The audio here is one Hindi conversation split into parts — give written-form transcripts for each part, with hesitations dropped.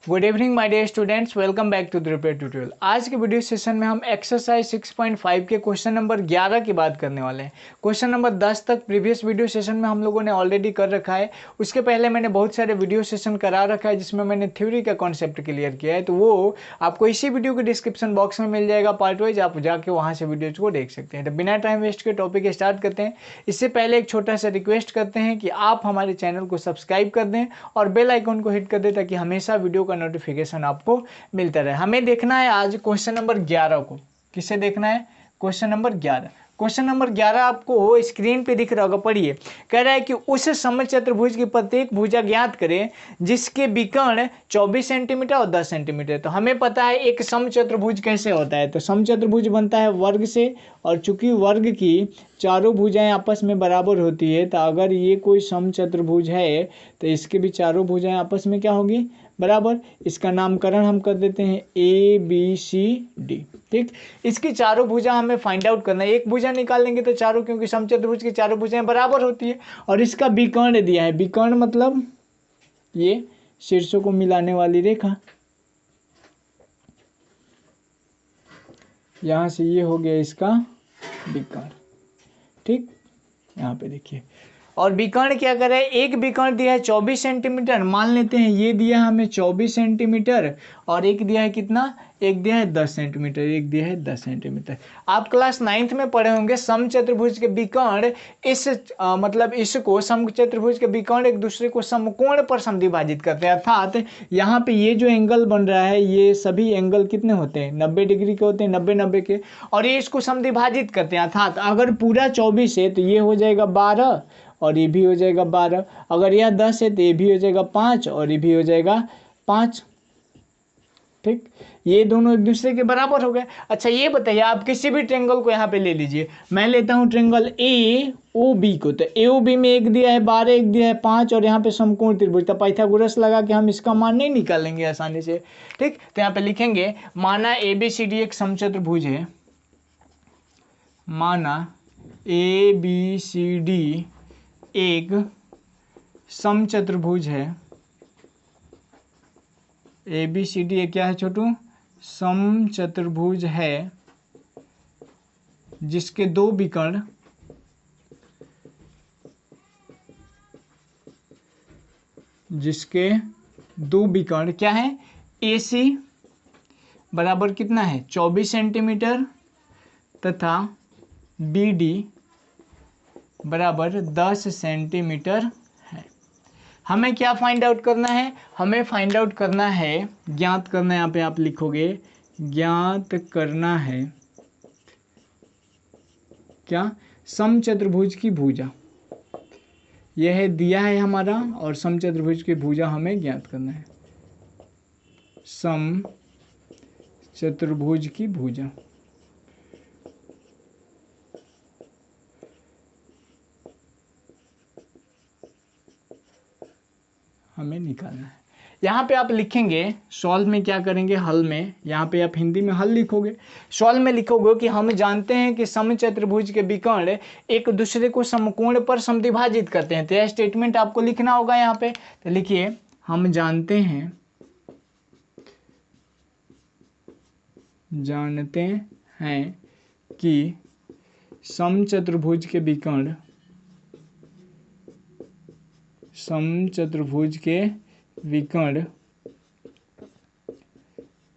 Good evening my dear students, welcome back to the repair tutorial. आज के वीडियो सेशन में हम एक्सरसाइज 6.5 के क्वेश्चन नंबर 11 की बात करने वाले हैं। क्वेश्चन नंबर 10 तक प्रीवियस वीडियो सेशन में हम लोगों ने ऑलरेडी कर रखा है। उसके पहले मैंने बहुत सारे वीडियो सेशन करा रखा है जिसमें मैंने थ्योरी का कॉन्सेप्ट क्लियर किया है, तो वो आपको इसी वीडियो के डिस्क्रिप्शन बॉक्स में मिल जाएगा पार्ट वाइज, आप जाके वहाँ से वीडियोज को देख सकते हैं। तो बिना टाइम वेस्ट के टॉपिक स्टार्ट करते हैं। इससे पहले एक छोटा सा रिक्वेस्ट करते हैं कि आप हमारे चैनल को सब्सक्राइब कर दें और बेल आइकन को हिट कर दें ताकि हमेशा वीडियो का नोटिफिकेशन आपको मिलता रहे। हमें देखना है आज क्वेश्चन नंबर 11 को। किसे देखना है? Question number 11। क्वेश्चन नंबर 11 आपको स्क्रीन पे दिख रहा होगा, पढ़िए। कह रहा है कि उस समचतुर्भुज की प्रत्येक भुजा ज्ञात करें जिसके विकर्ण 24 सेंटीमीटर और 10 सेंटीमीटर। तो हमें पता है एक समचतुर्भुज कैसे होता है। तो समचतुर्भुज बनता है वर्ग से, और चूंकि वर्ग की चारों भुजाएं आपस में बराबर होती है, तो अगर ये कोई समचतुर्भुज है तो इसके भी चारों भुजाएं आपस में क्या होगी? बराबर। इसका नामकरण हम कर देते हैं ABCD। ठीक, इसकी चारों भुजा हमें फाइंड आउट करना है। एक भुजा निकाल लेंगे तो चारों, क्योंकि समचतुर्भुज की चारों भुजाएं बराबर होती है। और इसका विकर्ण दिया है। विकर्ण मतलब ये शीर्षों को मिलाने वाली रेखा। यहां से ये हो गया इसका विकर्ण। ठीक, यहाँ पे देखिए। और विकर्ण क्या करे? एक विकर्ण दिया है 24 सेंटीमीटर, मान लेते हैं ये दिया है हमें 24 सेंटीमीटर, और एक दिया है कितना? एक दिया है 10 सेंटीमीटर, एक दिया है 10 सेंटीमीटर। आप क्लास 9th में पढ़े होंगे समचतुर्भुज के विकर्ण मतलब इसको समचतुर्भुज के विकर्ण एक दूसरे को समकोण पर समद्विभाजित करते हैं। अर्थात यहाँ पे ये जो एंगल बन रहा है, ये सभी एंगल कितने होते हैं? 90 डिग्री के होते हैं, 90 के, और ये इसको समद्विभाजित करते हैं। अर्थात अगर पूरा 24 है तो ये हो जाएगा 12 और ये भी हो जाएगा 12। अगर यह 10 है तो ये भी हो जाएगा 5 और ये भी हो जाएगा 5। ठीक, ये दोनों एक दूसरे के बराबर हो गए। अच्छा ये बताइए, आप किसी भी ट्रेंगल को यहाँ पे ले लीजिए। मैं लेता हूँ ट्रेंगल AOB को। तो AOB में एक दिया है 12, एक दिया है 5, और यहाँ पे समकोण त्रिभुज। तो पाइथागोरस लगा के हम इसका मान नहीं निकालेंगे आसानी से। ठीक, तो यहाँ पे लिखेंगे, माना ABCD एक समचतुर्भुज है। माना ABCD एक समचतुर्भुज है। ABCD एक क्या है छोटू? समचतुर्भुज है जिसके दो विकर्ण क्या है? AC बराबर कितना है? 24 सेंटीमीटर तथा BD बराबर 10 सेंटीमीटर है। हमें क्या फाइंड आउट करना है? हमें फाइंड आउट करना है, ज्ञात करना है। यहाँ पे आप लिखोगे ज्ञात करना है क्या? समचतुर्भुज की भुजा। यह है दिया है हमारा, और समचतुर्भुज की भुजा हमें ज्ञात करना है। समचतुर्भुज की भुजा हमें निकालना है। यहाँ पे आप लिखेंगे सॉल्व में, क्या करेंगे? हल में। यहाँ पे आप हिंदी में हल लिखोगे, सॉल्व में लिखोगे कि हम जानते हैं कि समचतुर्भुज के विकर्ण एक दूसरे को समकोण पर समद्विभाजित करते हैं। तो यह स्टेटमेंट आपको लिखना होगा यहाँ पे। तो लिखिए, हम जानते हैं कि समचतुर्भुज के विकर्ण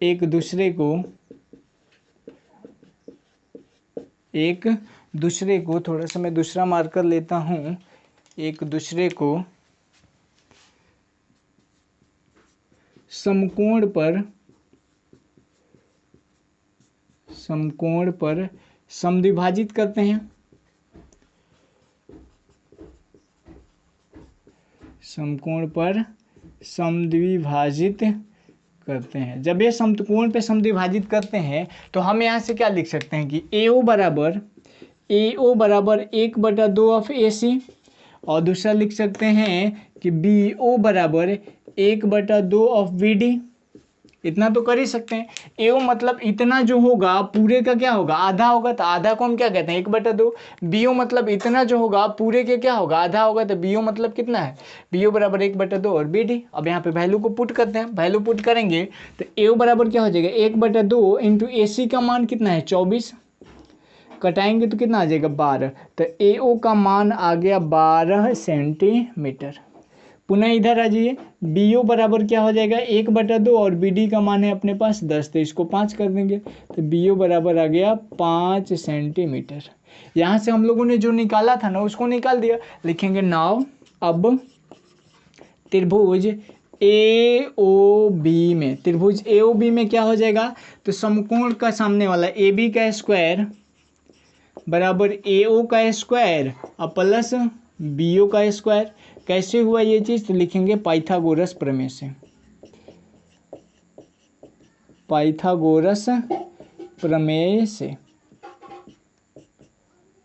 एक दूसरे को थोड़ा सा मैं दूसरा मार्कर लेता हूं, एक दूसरे को समकोण पर समद्विभाजित करते हैं। समकोण पर समद्विभाजित करते हैं। जब ये समकोण पे समद्विभाजित करते हैं तो हम यहाँ से क्या लिख सकते हैं कि AO बराबर 1/2 ऑफ AC, और दूसरा लिख सकते हैं कि BO बराबर 1/2 ऑफ BD। इतना तो कर ही सकते हैं। एओ मतलब इतना जो होगा पूरे का क्या होगा, आधा होगा, तो आधा को हम क्या कहते हैं 1/2। बीओ मतलब इतना जो होगा पूरे के क्या होगा, आधा होगा, तो बीओ मतलब कितना है, बीओ बराबर 1/2 और बीडी। अब यहाँ पे वैल्यू को पुट करते हैं, वैल्यू पुट करेंगे तो एओ बराबर क्या हो जाएगा 1/2 इंटू एसी का मान कितना है 24, कटाएंगे तो कितना आ जाएगा 12, तो एओ का मान आ गया 12 सेंटीमीटर। पुनः इधर आ जाइए, बी ओ बराबर क्या हो जाएगा 1/2 और बी डी का मान है अपने पास 10, तो इसको 5 कर देंगे, तो बी ओ बराबर आ गया 5 सेंटीमीटर। यहाँ से हम लोगों ने जो निकाला था ना उसको निकाल दिया, लिखेंगे नाउ अब त्रिभुज ए ओ बी में, त्रिभुज ए ओ बी में क्या हो जाएगा, तो समकोण का सामने वाला ए बी का स्क्वायर बराबर ए ओ का स्क्वायर और प्लस बी ओ का स्क्वायर। कैसे हुआ ये चीज़, तो लिखेंगे पाइथागोरस प्रमेय से, पाइथागोरस प्रमेय से,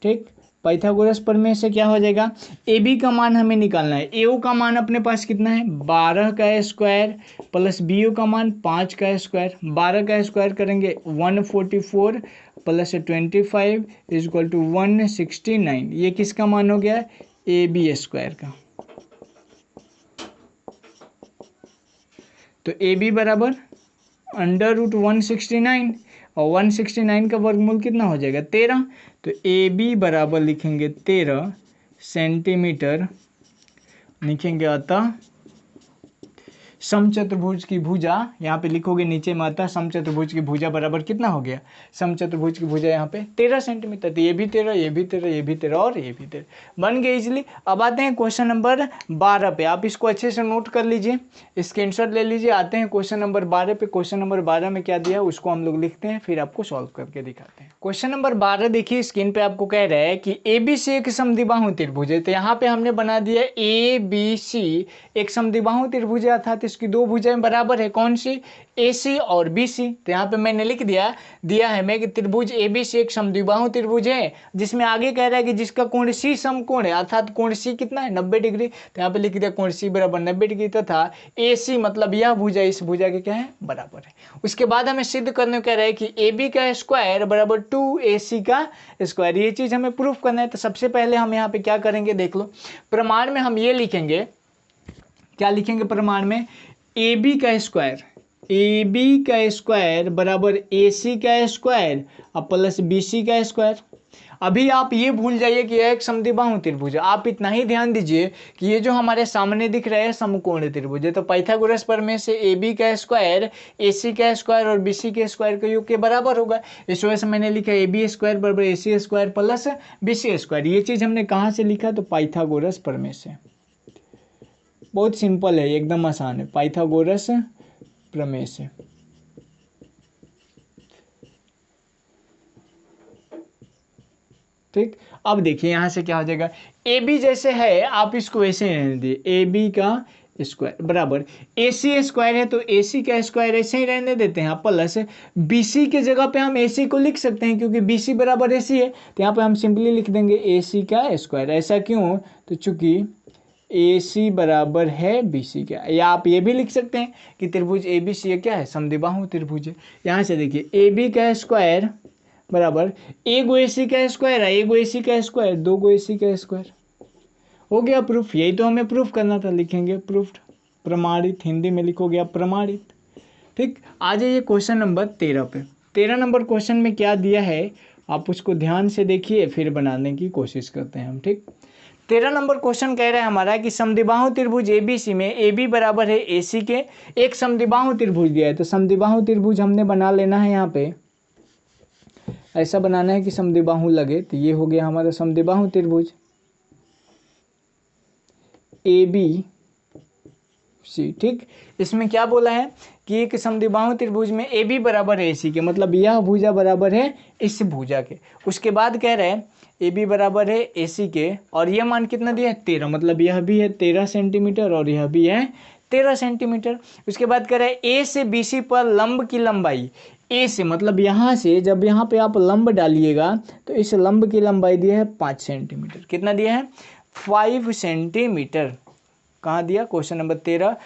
ठीक। पाइथागोरस प्रमेय से क्या हो जाएगा, ए बी का मान हमें निकालना है, ए ओ का मान अपने पास कितना है 12 का स्क्वायर प्लस बी ओ का मान 5 का स्क्वायर, 12 का स्क्वायर करेंगे 144 प्लस 25 इजक्वल टू 169, ये किसका मान हो गया ए बी स्क्वायर का। तो ए बी बराबर √169 और 169 का वर्गमूल कितना हो जाएगा 13, तो ए बी बराबर लिखेंगे 13 सेंटीमीटर, लिखेंगे अतः समचतुर्भुज की भुजा, यहाँ पे लिखोगे नीचे में अतः समचतुर्भुज की भुजा बराबर कितना हो गया, समचतुर्भुज की भुजा यहाँ पे 13 सेंटीमीटर, तो ये भी 13, ये भी 13, ये भी 13 और ये भी 13 बन गए इजीली। अब आते हैं क्वेश्चन नंबर 12 पे, आप इसको अच्छे से नोट कर लीजिए, स्क्रीनशॉट ले लीजिए। आते हैं क्वेश्चन नंबर 12 पे, क्वेश्चन नंबर 12 में क्या दिया उसको हम लोग लिखते हैं, फिर आपको सॉल्व करके दिखाते हैं। क्वेश्चन नंबर 12 देखिए स्क्रीन पे आपको कह रहा है कि ए बी सी एक समद्विबाहु त्रिभुज है, तो यहाँ पे हमने बना दिया ए बी सी एक समद्विबाहु त्रिभुज है, अर्थात इसकी दो भुजाएं बराबर है, कौन सी ए सी और बी सी। तो यहाँ पे मैंने लिख दिया है मैं कि त्रिभुज ए बी सी एक समद्विबाहु त्रिभुज है, जिसमें आगे कह रहा है कि जिसका कोण सी समकोण है, अर्थात कोण सी कितना है 90 डिग्री, तो यहाँ पे लिख दिया कोण सी बराबर 90 डिग्री तथा ए सी मतलब यह भुजा इस भुजा के क्या है बराबर है। उसके बाद हमें सिद्ध करने को कह रहा है कि ए बी का स्क्वायर बराबर 2ac का स्क्वायर, ये चीज हमें प्रूफ करना है। तो सबसे पहले हम यहाँ पे क्या करेंगे देख लो, प्रमाण में हम ये लिखेंगे, क्या लिखेंगे प्रमाण में, ए बी का स्क्वायर बराबर ए सी का स्क्वायर और प्लस बी सी का स्क्वायर। अभी आप ये भूल जाइए कि यह एक समद्विबाहु त्रिभुज है, आप इतना ही ध्यान दीजिए कि ये जो हमारे सामने दिख रहा है समकोण त्रिभुज है, तो पाइथागोरस प्रमेय से ए बी का स्क्वायर ए सी का स्क्वायर और बी सी के स्क्वायर के योग के बराबर होगा। इस वजह से मैंने लिखा ए बी स्क्वायर बराबर A C square plus B C square. ये चीज़ हमने कहाँ से लिखा, तो पाइथागोरस प्रमेय से। बहुत सिंपल है, एकदम आसान है, पाइथागोरस प्रमेय से। ठीक, अब देखिए यहाँ से क्या हो जाएगा, ए बी जैसे है आप इसको वैसे ही रहने दिए, ए बी का स्क्वायर बराबर ए सी स्क्वायर है तो ए सी का स्क्वायर ऐसे ही रहने देते हैं, प्लस बी सी के जगह पे हम ए सी को लिख सकते हैं क्योंकि बी सी बराबर ए सी है, तो यहाँ पे हम सिंपली लिख देंगे ए सी का स्क्वायर। ऐसा क्यों, तो चूंकि ए सी बराबर है बी सी का, या आप ये भी लिख सकते हैं कि त्रिभुज ए बी सी क्या है समद्विबाहु त्रिभुज है। यहाँ से देखिए ए बी का स्क्वायर बराबर ए गो ए सी का स्क्वायर है, ए गो ए सी का स्क्वायर 2 गो ए सी का स्क्वायर, हो गया प्रूफ। यही तो हमें प्रूफ करना था, लिखेंगे प्रूफ्ड, प्रमाणित, हिंदी में लिखोगे आप प्रमाणित। ठीक, आ जाइए क्वेश्चन नंबर 13 पे। 13 नंबर क्वेश्चन में क्या दिया है आप उसको ध्यान से देखिए, फिर बनाने की कोशिश करते हैं हम। ठीक, 13 नंबर क्वेश्चन कह रहा है हमारा कि समद्विबाहु त्रिभुज एबीसी में ए बी बराबर है ए सी के, एक समद्विबाहु त्रिभुज दिया है, तो समद्विबाहु त्रिभुज हमने बना लेना है। यहाँ पे ऐसा बनाना है कि समद्विबाहु लगे, तो ये हो गया हमारा समद्विबाहु त्रिभुज ए बी सी। ठीक, इसमें क्या बोला है कि एक समद्विबाहु त्रिभुज में ए बी बराबर है ए सी के, मतलब यह भुजा बराबर है इस भुजा के। उसके बाद कह रहे हैं ए बी बराबर है ए सी के, और यह मान कितना दिया है 13, मतलब यह भी है 13 सेंटीमीटर और यह भी है 13 सेंटीमीटर। उसके बाद कह रहे हैं ए से बी सी पर लंब की लंबाई, ए से मतलब यहाँ से जब यहाँ पे आप लंब डालिएगा तो इस लंब की लंबाई दिया है 5 सेंटीमीटर। कितना दिया है 5 सेंटीमीटर। कहाँ दिया, क्वेश्चन नंबर 13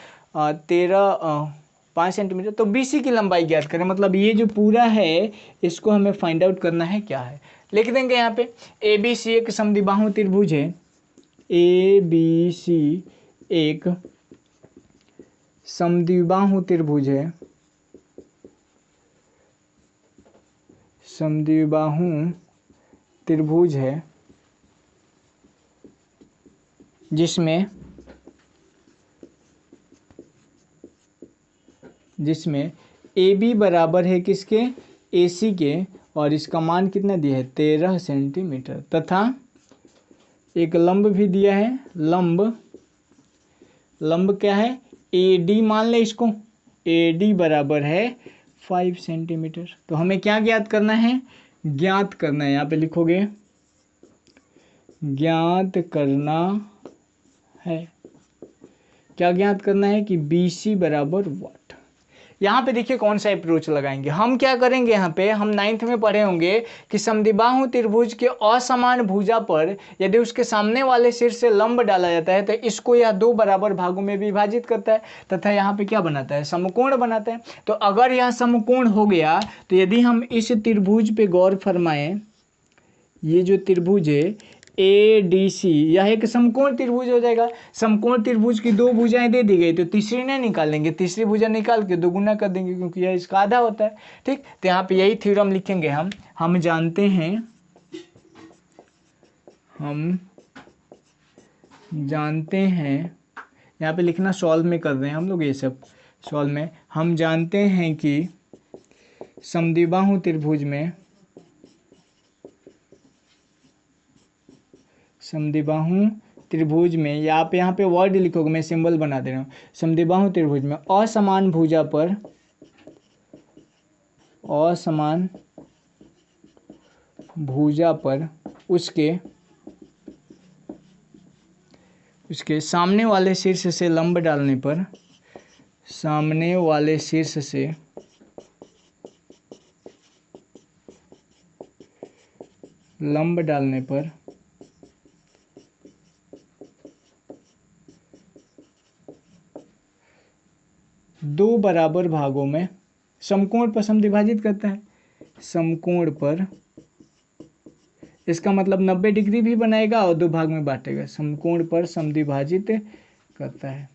5 सेंटीमीटर। तो BC की लंबाई ज्ञात करें, मतलब ये जो पूरा है इसको हमें फाइंड आउट करना है क्या है। लिख देंगे यहाँ पे ABC एक समद्विबाहु त्रिभुज है, ABC एक समद्विबाहु त्रिभुज है, समद्विबाहु त्रिभुज है जिसमें AB बराबर है किसके, AC के, और इसका मान कितना दिया है 13 सेंटीमीटर, तथा एक लंब भी दिया है। लंब क्या है AD, मान ले इसको, AD बराबर है 5 सेंटीमीटर। तो हमें क्या ज्ञात करना है, ज्ञात करना है, यहाँ पे लिखोगे ज्ञात करना है, क्या ज्ञात करना है कि BC बराबर वाट। यहाँ पे देखिए कौन सा अप्रोच लगाएंगे, हम क्या करेंगे, यहाँ पे हम 9th में पढ़े होंगे कि समद्विबाहु त्रिभुज के असमान भुजा पर यदि उसके सामने वाले शीर्ष से लंब डाला जाता है तो इसको यह 2 बराबर भागों में विभाजित करता है तथा यहाँ पे क्या बनाता है, समकोण बनाता है। तो अगर यह समकोण हो गया तो यदि हम इस त्रिभुज पे गौर फरमाएं, ये जो त्रिभुज है ADC, यह एक समकोण त्रिभुज हो जाएगा। समकोण त्रिभुज की 2 भुजाएं दे दी गई तो तीसरी नहीं निकालेंगे, तीसरी भुजा निकाल के 2 गुना कर देंगे क्योंकि यह इसका आधा होता है। ठीक, तो यहाँ पे यही थ्योरम लिखेंगे हम जानते हैं, यहाँ पे लिखना सॉल्व में कर रहे हैं हम लोग, ये सब सॉल्व में हम जानते हैं कि समद्विबाहु त्रिभुज में या आप यहाँ पे वर्ड लिखोगे, मैं सिंबल बना दे रहा हूँ। समद्विबाहु त्रिभुज में असमान भुजा पर उसके सामने वाले शीर्ष से लंब डालने पर, सामने वाले शीर्ष से लंब डालने पर दो बराबर भागों में समकोण पर समद्विभाजित करता है। समकोण पर इसका मतलब 90 डिग्री भी बनाएगा और 2 भाग में बांटेगा। समकोण पर समद्विभाजित करता है।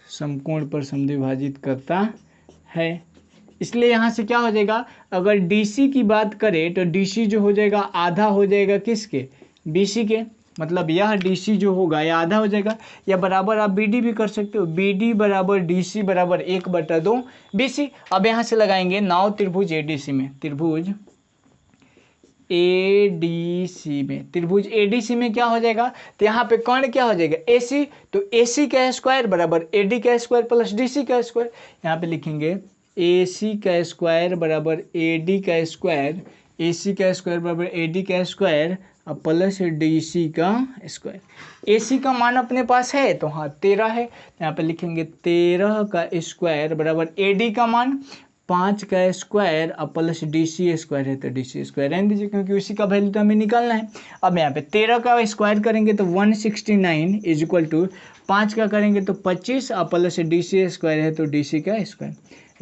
समकोण पर समद्विभाजित करता है। इसलिए यहाँ से क्या हो जाएगा, अगर DC की बात करें तो DC जो हो जाएगा आधा हो जाएगा किसके, BC के, मतलब यह DC जो होगा यह आधा हो जाएगा, या बराबर आप BD भी कर सकते हो, BD बराबर DC बराबर 1/2 BC। अब यहाँ से लगाएंगे नाव त्रिभुज ADC में, त्रिभुज ADC में क्या हो जाएगा, तो यहाँ पे कर्ण क्या हो जाएगा AC, तो AC का स्क्वायर बराबर AD का स्क्वायर प्लस DC का स्क्वायर। यहाँ पे लिखेंगे AC का स्क्वायर बराबर AD का स्क्वायर, AC का स्क्वायर बराबर AD का स्क्वायर अब प्लस DC का स्क्वायर। AC का मान अपने पास है तो हाँ 13 है, यहाँ पे लिखेंगे 13 का स्क्वायर बराबर AD का मान 5 का स्क्वायर अब प्लस DC स्क्वायर है तो DC स्क्वायर रहने दीजिए क्योंकि उसी का वैल्यू तो हमें निकालना है। अब यहाँ पे 13 का स्क्वायर करेंगे तो 169 इज इक्वल टू 5 का करेंगे तो 25 अब प्लस DC स्क्वायर है तो DC का स्क्वायर।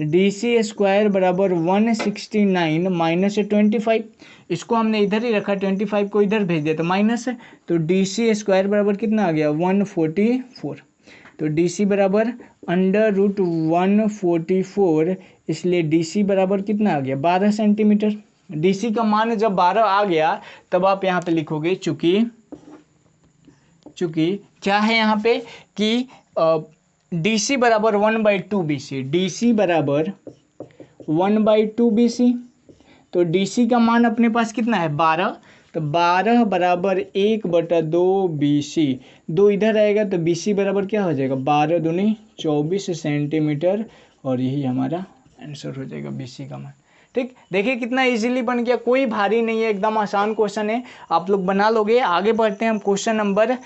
DC स्क्वायर बराबर 169 माइनस 25, इसको हमने इधर ही रखा, 25 को इधर भेज दिया तो माइनस है, तो DC स्क्वायर बराबर कितना आ गया 144। तो DC बराबर √144, इसलिए DC बराबर कितना आ गया 12 सेंटीमीटर। DC का मान जब 12 आ गया तब आप यहाँ पे लिखोगे चूंकि क्या है यहाँ पे कि DC बराबर 1/2 BC, DC बराबर 1/2 BC, तो DC का मान अपने पास कितना है 12, तो 12 बराबर 1/2 BC, 2 इधर आएगा तो BC बराबर क्या हो जाएगा 12 दूनी 24 सेंटीमीटर, और यही हमारा आंसर हो जाएगा BC का मान। ठीक, देखिए कितना इजीली बन गया, कोई भारी नहीं है, एकदम आसान क्वेश्चन है, आप लोग बना लोगे। आगे बढ़ते हैं हम, क्वेश्चन नंबर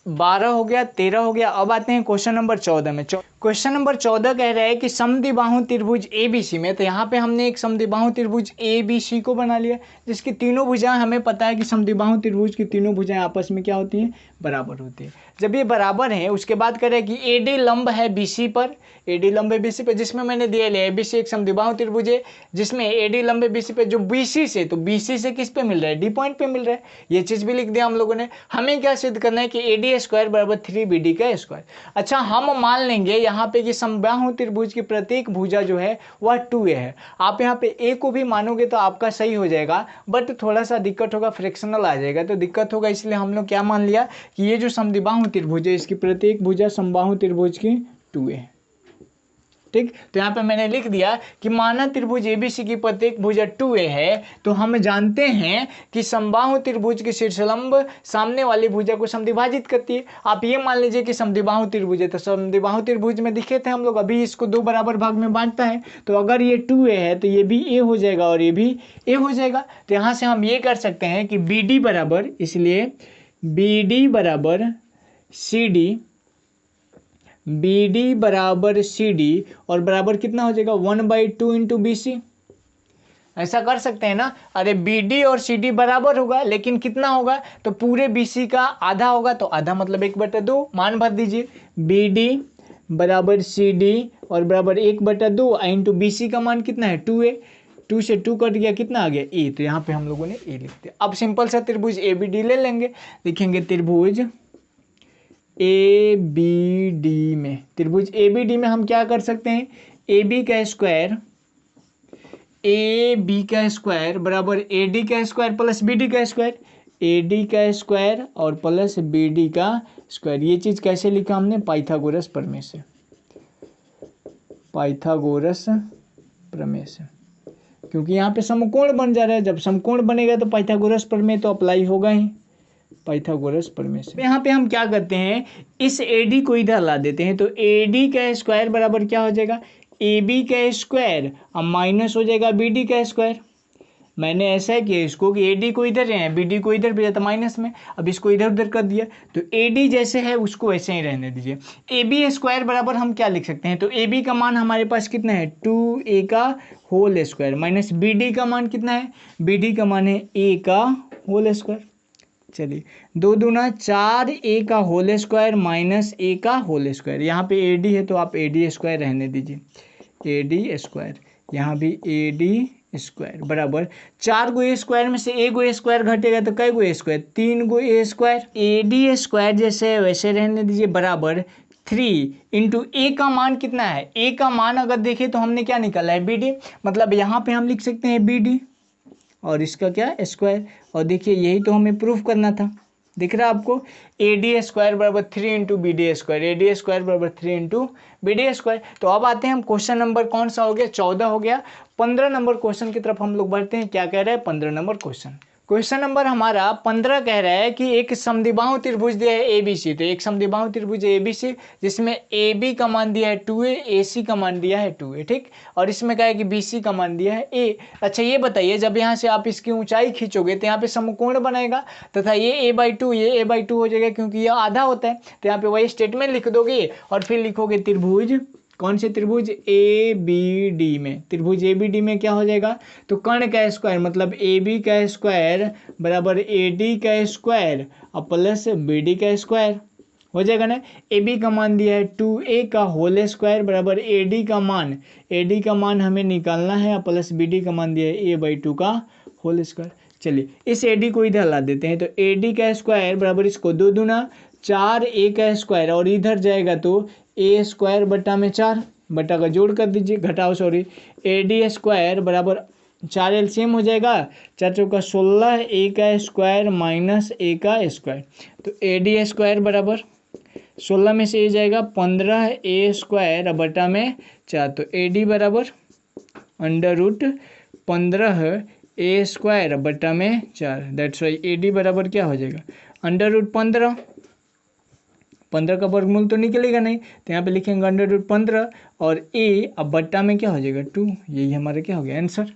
12 हो गया, 13 हो गया, अब आते हैं क्वेश्चन नंबर 14 में। क्वेश्चन नंबर 14 कह रहा है कि समद्विबाहु त्रिभुज ABC में, तो यहाँ पे हमने एक समद्विबाहु त्रिभुज ABC को बना लिया, जिसकी तीनों भुजाएं हमें पता है कि समद्विबाहु त्रिभुज की तीनों भुजाएं आपस में क्या होती हैं, बराबर होती है। जब ये बराबर है उसके बाद कह रहा है कि AD लंब है BC पर, AD लंब है BC पर, जिसमें मैंने दिया है ABC एक समद्विबाहु त्रिभुज है जिसमें AD लंब है BC पे, जो BC से, तो BC से किस पे मिल रहा है, D पॉइंट पे मिल रहा है। ये चीज भी लिख दिया हम लोगों ने। हमें क्या सिद्ध करना है कि AD स्क्वायर बराबर 3BD का स्क्वायर। अच्छा, हम मान लेंगे यहाँ पे कि समबाहु त्रिभुज की प्रत्येक भुजा जो है वह 2a है। आप यहाँ पे a को भी मानोगे तो आपका सही हो जाएगा, बट थोड़ा सा दिक्कत होगा, फ्रैक्शनल आ जाएगा तो दिक्कत होगा, इसलिए हम लोग क्या मान लिया कि ये जो समद्विबाहु त्रिभुज है इसकी प्रत्येक भुजा समबाहु त्रिभुज की 2a है। ठीक, तो यहाँ पे मैंने लिख दिया कि माना त्रिभुज ABC की प्रत्येक भुजा 2a है, तो हम जानते हैं कि समबाहु त्रिभुज के शीर्षलंब सामने वाली भुजा को समद्विभाजित करती है। आप ये मान लीजिए कि समद्विबाहु त्रिभुज है, तो समद्विबाहु त्रिभुज में दिखे थे हम लोग, अभी इसको दो बराबर भाग में बांटता है, तो अगर ये 2a है तो ये भी a हो जाएगा और ये भी a हो जाएगा। तो यहाँ से हम ये कर सकते हैं कि BD बराबर, इसलिए BD बराबर CD, BD बराबर CD और बराबर कितना हो जाएगा 1/2 इंटू BC। ऐसा कर सकते हैं ना। अरे BD और CD बराबर होगा, लेकिन कितना होगा, तो पूरे BC का आधा होगा, तो आधा मतलब 1/2 मान भर दीजिए। BD बराबर CD और बराबर 1/2 इंटू BC का मान कितना है 2a, 2 से 2 कट गया, कितना आ गया a, तो यहाँ पे हम लोगों ने a लिख दिया। अब सिंपल सा त्रिभुज ABD ले लेंगे, लिखेंगे त्रिभुज ABD में, त्रिभुज ABD में हम क्या कर सकते हैं, AB का स्क्वायर बराबर AD का स्क्वायर प्लस BD का स्क्वायर, AD का स्क्वायर और प्लस BD का स्क्वायर। ये चीज कैसे लिखा हमने, पाइथागोरस प्रमेय से, पाइथागोरस प्रमेय से, क्योंकि यहाँ पे समकोण बन जा रहा है, जब समकोण बनेगा तो पाइथागोरस प्रमेय तो अप्लाई होगा ही, पाइथागोरस प्रमेय से। यहाँ पे हम क्या करते हैं, इस AD को इधर ला देते हैं, तो AD का स्क्वायर बराबर क्या हो जाएगा, AB का स्क्वायर अब माइनस हो जाएगा BD का स्क्वायर। मैंने ऐसा किया इसको कि AD को इधर है, BD को इधर भेजा था माइनस में, अब इसको इधर उधर कर दिया, तो AD जैसे है उसको ऐसे ही रहने दीजिए। AB स्क्वायर बराबर हम क्या लिख सकते हैं, तो AB का मान हमारे पास कितना है 2a का होल स्क्वायर माइनस BD का मान कितना है, BD का मान है a का होल स्क्वायर। चलिए 2 दूना 4a का होल स्क्वायर माइनस a का होल स्क्वायर। यहाँ पे AD है तो आप AD स्क्वायर रहने दीजिए, AD स्क्वायर, यहाँ भी AD स्क्वायर बराबर 4 गो a स्क्वायर में से a गो a स्क्वायर घटेगा तो कै गो a square, 3 go a square. AD square जैसे वैसे रहने दीजिए बराबर 3 इंटू a का मान कितना है, a का मान अगर देखें तो हमने क्या निकाला है BD, मतलब यहाँ पे हम लिख सकते हैं BD और इसका क्या स्क्वायर, और देखिए यही तो हमें प्रूफ करना था, दिख रहा है आपको, AD स्क्वायर बराबर 3 into BD square, AD square बराबर 3 इंटू BD स्क्वायर। तो अब आते हैं हम क्वेश्चन नंबर कौन सा हो गया, 14 हो गया। 15 नंबर क्वेश्चन की तरफ हम लोग बढ़ते हैं। क्या कह रहा है 15 नंबर क्वेश्चन नंबर हमारा 15 कह रहा है कि एक समद्विबाहु त्रिभुज दिया है ABC, तो एक समद्विबाहु त्रिभुज ABC जिसमें AB का मान दिया है 2a, AC का मान दिया है 2a, ठीक, और इसमें क्या है कि BC का मान दिया है a। अच्छा ये बताइए, जब यहाँ से आप इसकी ऊंचाई खींचोगे तो यहाँ पे समकोण बनेगा तथा ये a/2 ये a/2 हो जाएगा, क्योंकि यह आधा होता है, तो यहाँ पे वही स्टेटमेंट लिख दोगे और फिर लिखोगे त्रिभुज, कौन से त्रिभुज ABD में, त्रिभुज ABD में क्या हो जाएगा, तो कर्ण का स्क्वायर मतलब AB का स्क्वायर बराबर AD का स्क्वायर और प्लस BD का स्क्वायर हो जाएगा ना। AB का मान दिया है 2a का होल स्क्वायर बराबर AD का मान हमें निकालना है प्लस BD का मान दिया है a/2 का होल स्क्वायर। चलिए इस AD को इधर ला देते हैं, तो AD का स्क्वायर बराबर इसको 2 दूना 4a का स्क्वायर और इधर जाएगा तो a स्क्वायर बटा में 4, बटा का जोड़ कर दीजिए, घटाओ सॉरी, AD स्क्वायर बराबर 4 एलसीएम हो जाएगा, 4 चौका 16 a का स्क्वायर माइनस a का स्क्वायर, तो AD स्क्वायर बराबर 16 में से a जाएगा 15a स्क्वायर बटा में 4, तो AD बराबर √15a स्क्वायर बटा में 4, दैट्स वाई AD बराबर क्या हो जाएगा √15, 15 का वर्गमूल तो निकलेगा नहीं, तो यहाँ पे लिखेंगे √15 और a अब बट्टा में क्या हो जाएगा 2, यही हमारा क्या हो गया आंसर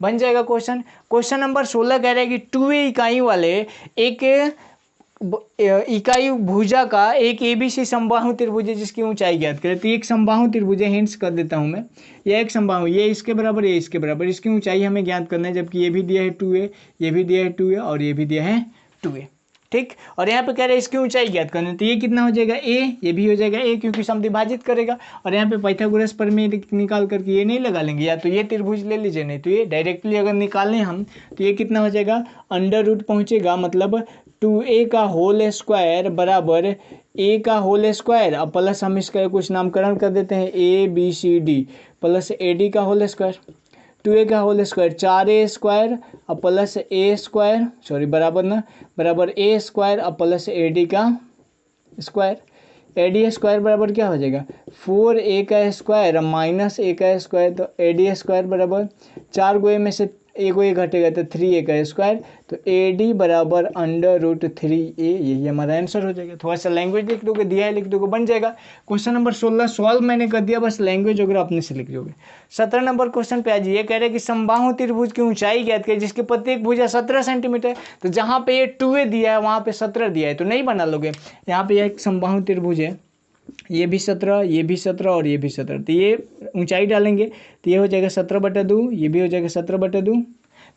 बन जाएगा। क्वेश्चन नंबर 16 कह रहा है कि 2a इकाई वाले एक इकाई भुजा का एक ABC समबाहु त्रिभुज है जिसकी ऊंचाई ज्ञात करें। तो एक समबाहु त्रिभुज है, हिंट्स कर देता हूं मैं। यह एक समबाहु, ये इसके बराबर, ये इसके बराबर, इसकी ऊंचाई हमें ज्ञात करना है, जबकि ये भी दिया है 2a, ये भी दिया है 2a और ये भी दिया है 2a। ठीक, और यहाँ पे कह रहे हैं इसकी ऊंचाई ज्ञात करना है। तो ये कितना हो जाएगा a, ये भी हो जाएगा a क्योंकि समद्विभाजित करेगा। और यहाँ पे पाइथागोरस प्रमेय निकाल करके ये नहीं लगा लेंगे, या तो ये त्रिभुज ले लीजिए, नहीं तो ये डायरेक्टली अगर निकालें हम तो ये कितना हो जाएगा, अंडर रूट पहुँचेगा, मतलब 2a का होल स्क्वायर बराबर a का होल स्क्वायर, अब प्लस हम इसका कुछ नामकरण कर देते हैं ABCD प्लस AD का होल स्क्वायर, 2a का होल स्क्वायर 4a स्क्वायर अब प्लस a स्क्वायर, सॉरी बराबर ना, बराबर a स्क्वायर अब प्लस AD का स्क्वायर। AD स्क्वायर बराबर क्या हो जाएगा, 4a का स्क्वायर माइनस a का स्क्वायर, तो AD स्क्वायर बराबर 4 को a में से एक ये घटेगा तो 3a का स्क्वायर, तो AD बराबर अंडर रूट 3a, यही हमारा आंसर हो जाएगा। थोड़ा सा लैंग्वेज लिख दोगे, दिया है लिख दोगे, बन जाएगा। क्वेश्चन नंबर 16 सॉल्व मैंने कर दिया, बस लैंग्वेज वगैरह अपने से लिख दोगे। 17 नंबर क्वेश्चन पे आज ये कह रहे हैं कि समबाहु त्रिभुज की ऊंचाई ज्ञात करें जिसकी प्रत्येक भुजा 17 सेंटीमीटर। तो जहाँ पे ये 2a दिया है वहाँ पे 17 दिया है, तो नहीं बना लोगे। यहाँ पे एक समबाहु त्रिभुज है, ये भी 17, ये भी 17 और ये भी 17, तो ये ऊंचाई डालेंगे तो ये हो जाएगा 17/2, ये भी हो जाएगा 17/2।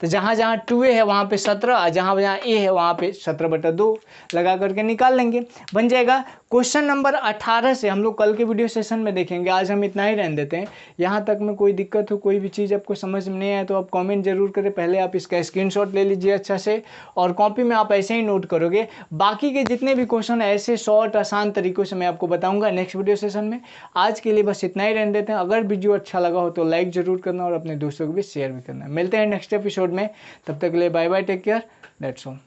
तो जहाँ जहाँ 2a है वहाँ पे 17, जहाँ जहाँ a है वहाँ पे 17/2 लगा करके निकाल लेंगे, बन जाएगा। क्वेश्चन नंबर 18 से हम लोग कल के वीडियो सेशन में देखेंगे, आज हम इतना ही रहने देते हैं। यहाँ तक में कोई दिक्कत हो, कोई भी चीज़ आपको समझ में नहीं आए तो आप कमेंट जरूर करें। पहले आप इसका स्क्रीनशॉट ले लीजिए अच्छा से, और कॉपी में आप ऐसे ही नोट करोगे। बाकी के जितने भी क्वेश्चन ऐसे शॉर्ट आसान तरीकों से मैं आपको बताऊंगा नेक्स्ट वीडियो सेशन में। आज के लिए बस इतना ही रहने देते हैं। अगर वीडियो अच्छा लगा हो तो लाइक जरूर करना और अपने दोस्तों को भी शेयर भी करना। मिलते हैं नेक्स्ट एपिसोड में, तब तक के लिए bye bye, take care, that's all.